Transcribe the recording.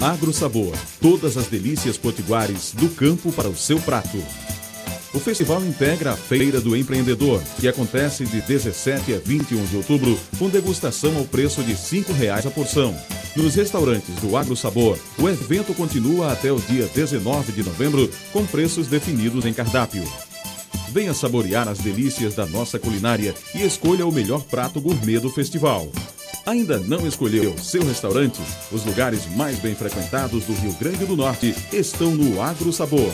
Agro Sabor, todas as delícias potiguares do campo para o seu prato. O festival integra a Feira do Empreendedor, que acontece de 17 a 21 de outubro, com degustação ao preço de R$ 5,00 a porção. Nos restaurantes do Agro Sabor, o evento continua até o dia 19 de novembro, com preços definidos em cardápio. Venha saborear as delícias da nossa culinária e escolha o melhor prato gourmet do festival. Ainda não escolheu seu restaurante? Os lugares mais bem frequentados do Rio Grande do Norte estão no Agro Sabor.